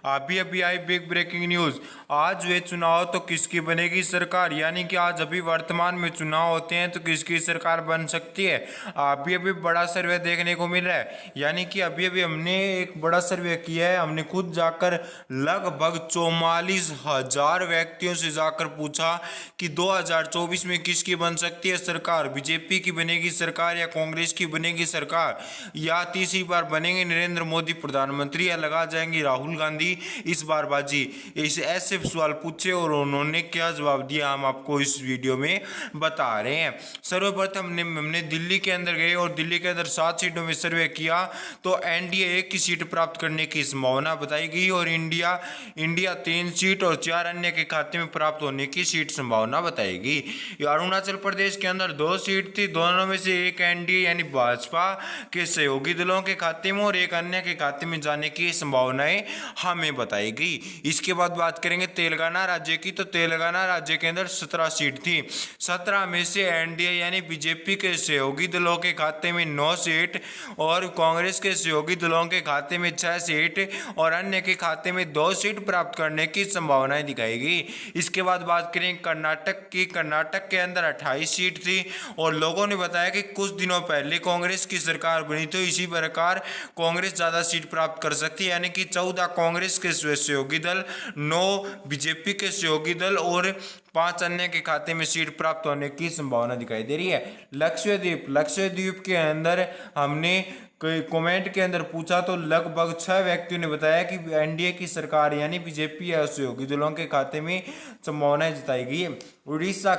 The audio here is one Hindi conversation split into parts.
अभी अभी आई बिग ब्रेकिंग न्यूज। आज हुए चुनाव तो किसकी बनेगी सरकार, यानी कि आज अभी वर्तमान में चुनाव होते हैं तो किसकी सरकार बन सकती है। अभी अभी बड़ा सर्वे देखने को मिल रहा है, यानी कि अभी अभी हमने एक बड़ा सर्वे किया है। हमने खुद जाकर लगभग 44,000 व्यक्तियों से जाकर पूछा कि 2024 में किसकी बन सकती है सरकार, बीजेपी की बनेगी सरकार या कांग्रेस की बनेगी सरकार, या तीसरी बार बनेंगे नरेंद्र मोदी प्रधानमंत्री या लगा जाएंगे राहुल गांधी इस बार बाजी। इस ऐसे सवाल पूछे और उन्होंने क्या जवाब दिया हम आपको इस वीडियो में बता रहे हैं। सर्वप्रथम हमने दिल्ली के अंदर गए और दिल्ली के अंदर 7 सीटों में सर्वे किया तो एनडीए 1 की सीट प्राप्त करने की संभावना बताई गई और इंडिया 3 सीट और 4 अन्य के खाते में प्राप्त होने की सीट संभावना बताई गई। अरुणाचल प्रदेश के अंदर 2 सीट थी, दोनों में से एक एनडीए यानी भाजपा के सहयोगी दलों के खाते में और एक अन्य के खाते में जाने की संभावनाएं हमें बताई गई। इसके बाद बात करेंगे तेलंगाना राज्य की, तो तेलंगाना राज्य के अंदर 17 सीट थी, 17 में से एनडीए यानी बीजेपी के सहयोगी दलों के खाते में 9 सीट और कांग्रेस के सहयोगी दलों के खाते में 6 सीट और अन्य के खाते में 2 सीट प्राप्त करने की संभावनाएं दिखाई गई। इसके बाद बात करें कर्नाटक की, कर्नाटक के अंदर 28 सीट थी और लोगों ने बताया कि कुछ दिनों पहले कांग्रेस की सरकार बनी तो इसी प्रकार कांग्रेस ज्यादा सीट प्राप्त कर सकती है, यानी कि 14 कांग्रेस के सहयोगी दल, 9 बीजेपी के सहयोगी दल और 5 अन्य के खाते में सीट प्राप्त होने की संभावना दिखाई दे रही है। लक्षद्वीप के अंदर हमने कमेंट के अंदर पूछा तो लगभग 6 व्यक्तियों ने बताया कि एनडीए की सरकार यानी बीजेपी या सहयोगी दलों के खाते में संभावनाएं जताई गई है। उड़ीसा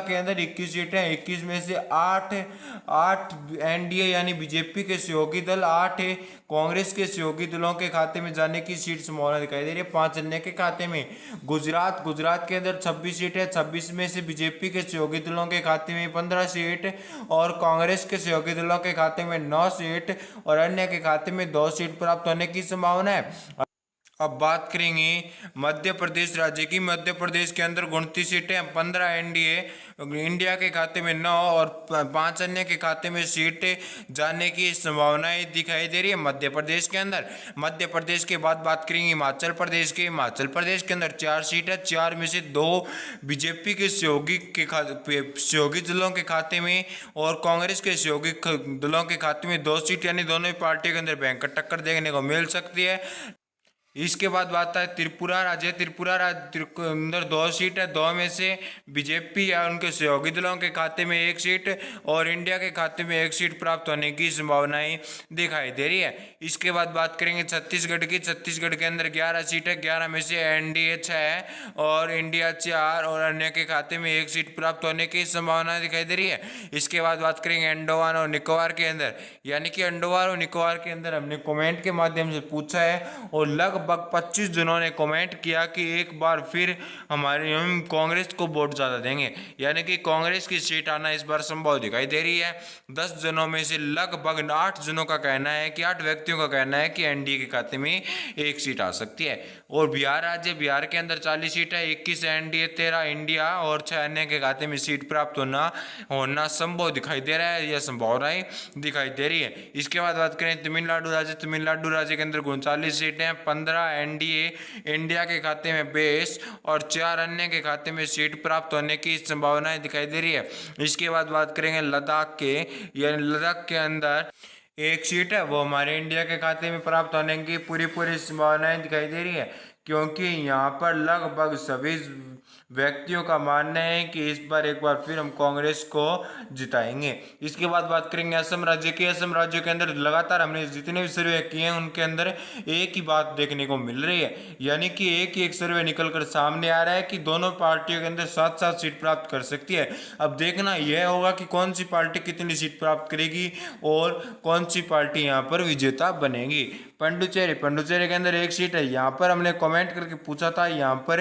के अंदर 21 सीटें, 21 में से 8 एनडीए यानी बीजेपी के सहयोगी दल, 8 कांग्रेस के सहयोगी दलों के खाते में जाने की सीट संभावना दिखाई दे रही है, 5 अन्य के खाते में। गुजरात के अंदर 26 सीटें, 26 में से बीजेपी के सहयोगी दलों के खाते में 15 सीट और कांग्रेस के सहयोगी दलों के खाते में 9 सीट और अन्य के खाते में 2 सीट प्राप्त होने की संभावना है। अब बात करेंगे मध्य प्रदेश राज्य की। मध्य प्रदेश के अंदर 29 सीटें, 15 एनडीए इंडिया के खाते में 9 और 5 अन्य के खाते में सीटें जाने की संभावनाएं दिखाई दे रही है मध्य प्रदेश के अंदर। मध्य प्रदेश के बाद बात करेंगे हिमाचल प्रदेश की। हिमाचल प्रदेश के अंदर 4 सीटें, 4 में से 2 बीजेपी के सहयोगी दलों के खाते में और कांग्रेस के सहयोगी दलों के खाते में 2 सीट, यानी दोनों ही पार्टियों के अंदर भयंकर टक्कर देखने को मिल सकती है। इसके बाद बात है त्रिपुरा राज्य के अंदर 2 सीट है, 2 में से बीजेपी या उनके सहयोगी दलों के खाते में 1 सीट और इंडिया के खाते में 1 सीट प्राप्त होने की संभावनाएं दिखाई दे रही है। इसके बाद बात करेंगे छत्तीसगढ़ की। छत्तीसगढ़ के अंदर 11 सीट है, 11 में से एनडीए 6 और इंडिया 4 और अन्य के खाते में 1 सीट प्राप्त होने की संभावना दिखाई दे रही है। इसके बाद बात करेंगे अंडमान और निकोबार के अंदर, यानी कि अंडमान और निकोबार के अंदर हमने कमेंट के माध्यम से पूछा है और लगभग 25 जनों ने कमेंट किया कि एक बार फिर हम कांग्रेस को वोट ज्यादा देंगे, यानी कि कांग्रेस की सीट आना इस बार संभव दिखाई दे रही है। 10 जनों में से लगभग 8 जनों का कहना है कि 8 व्यक्तियों का कहना है कि एनडीए के खाते में 1 सीट आ सकती है। और बिहार के अंदर 40 सीट है, 21 एनडीए, 13 इंडिया और 6 अन्य के खाते में सीट प्राप्त होना संभव दिखाई दे रहा है या संभावनाएं दिखाई दे रही है। इसके बाद बात करें तमिलनाडु राज्य के अंदर 39 सीटें, 15 एनडीए इंडिया के खाते में 22 और 4 अन्य के खाते में सीट प्राप्त होने की संभावनाएं दिखाई दे रही है। इसके बाद बात करेंगे लद्दाख के अंदर 1 सीट है, वो हमारे इंडिया के खाते में प्राप्त होने की पूरी संभावनाएं दिखाई दे रही है, क्योंकि यहाँ पर लगभग सभी व्यक्तियों का मानना है कि इस बार एक बार फिर हम कांग्रेस को जिताएंगे। इसके बाद बात करेंगे असम राज्य की। असम राज्य के अंदर लगातार हमने जितने भी सर्वे किए हैं उनके अंदर एक ही बात देखने को मिल रही है, यानी कि एक सर्वे निकल कर सामने आ रहा है कि दोनों पार्टियों के अंदर 7-7 सीट प्राप्त कर सकती है। अब देखना यह होगा कि कौन सी पार्टी कितनी सीट प्राप्त करेगी और कौन सी पार्टी यहाँ पर विजेता बनेगी। पंडुचेरी के अंदर 1 सीट है, यहाँ पर हमने कमेंट करके पूछा था, यहाँ पर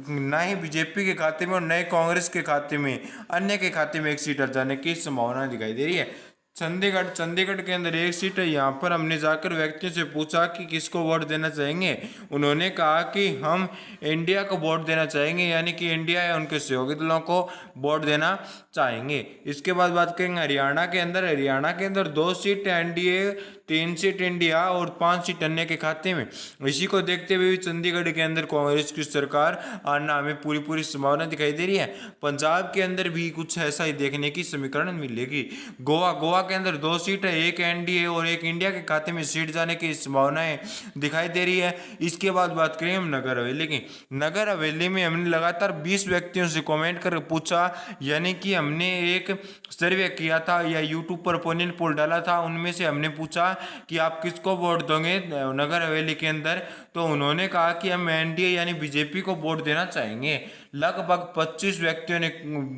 न ही बीजेपी के खाते में और न ही कांग्रेस के खाते में, अन्य के खाते में 1 सीट आ जाने की संभावना दिखाई दे रही है। चंडीगढ़ के अंदर 1 सीट है, यहाँ पर हमने जाकर व्यक्तियों से पूछा कि किसको वोट देना चाहेंगे। उन्होंने कहा कि हम इंडिया को वोट देना चाहेंगे, यानी कि इंडिया या उनके सहयोगी दलों को वोट देना चाहेंगे। इसके बाद बात करेंगे हरियाणा के अंदर 2 सीट एनडीए, 3 सीट इंडिया और 5 सीट अन्य के खाते में। इसी को देखते हुए चंडीगढ़ के अंदर कांग्रेस की सरकार आना हमें पूरी पूरी संभावना दिखाई दे रही है। पंजाब के अंदर भी कुछ ऐसा ही देखने की समीकरण मिलेगी। गोवा के अंदर 2 सीट है, एक एनडीए और एक इंडिया के खाते में सीट जाने की संभावनाएं दिखाई दे रही है। इसके बाद बात करें हम नगर हवेली की। नगर हवेली में हमने लगातार 20 व्यक्तियों से कमेंट कर पूछा, यानी कि हमने एक सर्वे किया था या यूट्यूब पर ओपिनियन पोल डाला था, उनमें से हमने पूछा कि आप किसको वोट दोगे नगर हवेली के अंदर, तो उन्होंने कहा कि हम एनडीए यानी बीजेपी को वोट देना चाहेंगे। लगभग 25 व्यक्तियों ने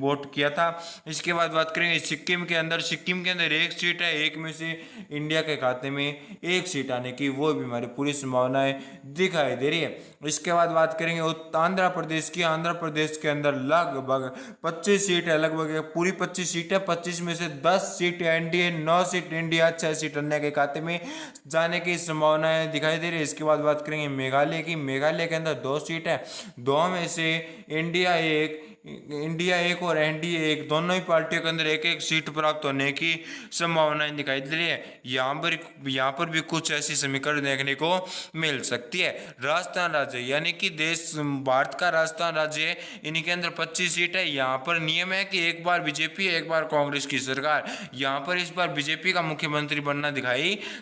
वोट किया था। इसके बाद बात करेंगे सिक्किम के अंदर। सिक्किम के अंदर एक सीट है, एक में से इंडिया के खाते में एक सीट आने की वो भी हमारी पूरी संभावनाएं दिखाई दे रही है। इसके बाद बात करेंगे आंध्र प्रदेश की। आंध्र प्रदेश के अंदर लगभग 25 सीट है, लगभग पूरी 25 सीट है। 25 में से 10 seat NDA, 9 seat India, 6 seat अन्य के खाते में जाने की संभावनाएं दिखाई दे रही है। इसके बाद बात करेंगे मेघालय की। मेघालय के अंदर 2 सीट है, 2 में से इंडिया एक और एनडीए एक, दोनों ही पार्टियों के अंदर एक एक सीट प्राप्त होने की संभावनाएं दिखाई दे रही है। यहाँ पर भी कुछ ऐसी समीकरण देखने को मिल सकती है। राजस्थान राज्य यानी कि देश भारत का राजस्थान राज्य, इनके अंदर 25 सीट है। यहाँ पर नियम है कि एक बार बीजेपी एक बार कांग्रेस की सरकार। यहाँ पर इस बार बीजेपी का मुख्यमंत्री बनना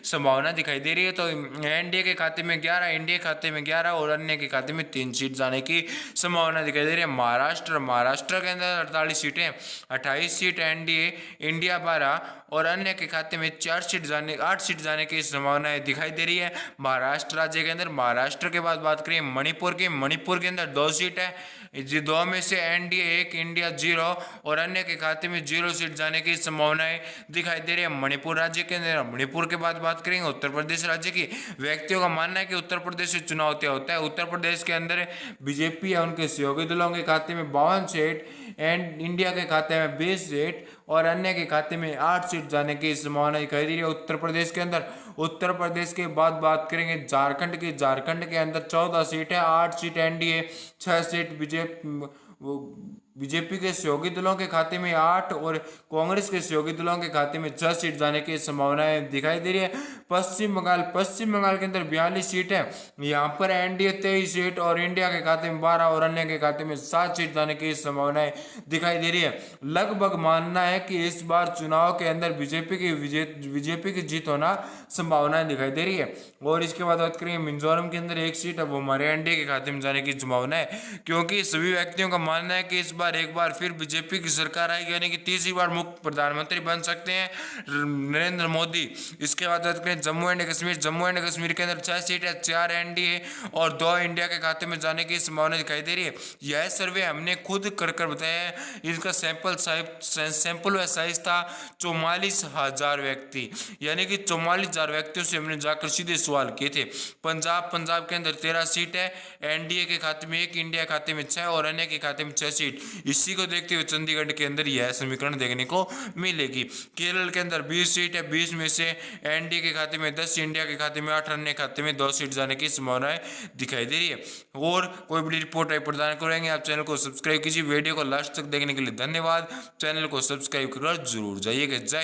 संभावना दिखाई दे रही है। तो एनडीए के खाते में 11, इंडिया खाते में 11 और अन्य के खाते में 3 सीट जाने की संभावना दिखाई दे रही है। महाराष्ट्र के अंदर 48 सीटें, 28 सीट एनडीए, इंडिया 12 और अन्य के खाते में 8 सीट जाने की संभावनाएं दिखाई दे रही है महाराष्ट्र राज्य के अंदर। महाराष्ट्र के बाद बात करें मणिपुर की। मणिपुर के अंदर 2 सीट है, 2 में से एनडीए एक, इंडिया 0 और अन्य के खाते में 0 सीट जाने की संभावनाएं दिखाई दे रही है मणिपुर राज्य के अंदर। मणिपुर के बाद बात करेंगे उत्तर प्रदेश राज्य की। व्यक्तियों का मानना है कि उत्तर प्रदेश से चुनाव तय होता है। उत्तर प्रदेश के अंदर बीजेपी या उनके सहयोगी दलों के खाते में 52 सीट एंड इंडिया के खाते में 20 सीट और अन्य के खाते में 8 सीट जाने की संभावना दिखाई दे रही है उत्तर प्रदेश के अंदर। उत्तर प्रदेश के बाद बात करेंगे झारखंड की। झारखंड के अंदर 14 सीट है, 8 सीट एनडीए, 6 सीट बीजेपी के सहयोगी दलों के खाते में 8 और कांग्रेस के सहयोगी दलों के खाते में 6 सीट जाने की संभावनाएं दिखाई दे रही है। पश्चिम बंगाल के अंदर 42 सीट है, यहाँ पर एनडीए 23 सीट और इंडिया के खाते में 12 और अन्य के खाते में 7 सीट जाने की संभावनाएं दिखाई दे रही है। लगभग मानना है कि इस बार चुनाव के अंदर बीजेपी की जीत होना संभावनाएं दिखाई दे रही है। और इसके बाद बात करेंगे मिजोरम के अंदर 1 सीट है, वो हमारे एनडीए के खाते में जाने की संभावना है, क्योंकि सभी व्यक्तियों का मानना है कि इस बार एक बार फिर बीजेपी की सरकार आएगी, यानी कि तीसरी बार मुख्य प्रधानमंत्री बन सकते हैं नरेंद्र मोदी। इसके बाद बात करें जम्मू एंड कश्मीर के अंदर 6 सीट है, 4 एनडीए और 2 इंडिया के खाते में जाने की संभावना दिखाई दे रही है। यह सर्वे हमने खुद कर बताया है। इसका सैंपल व साइज था 44,000 व्यक्ति, यानी कि 44,000 व्यक्तियों से हमने जाकर सीधे सवाल किए थे। पंजाब के अंदर 13 सीट है, एनडीए के खाते में 1, इंडिया खाते में 6 और अन्य के खाते में 6 सीट। इसी को देखते हुए चंडीगढ़ के अंदर यह समीकरण देखने को मिलेगी। केरल के अंदर 20 सीट है, 20 में से एनडीए के खाते में 10, इंडिया के खाते में 8, अन्य खाते में 2 सीट जाने की संभावनाएं दिखाई दे रही है। और कोई बड़ी रिपोर्ट प्रदान करेंगे। आप चैनल को सब्सक्राइब कीजिए। वीडियो को लास्ट तक देखने के लिए धन्यवाद। चैनल को सब्सक्राइब कर जरूर जाइएगा। जय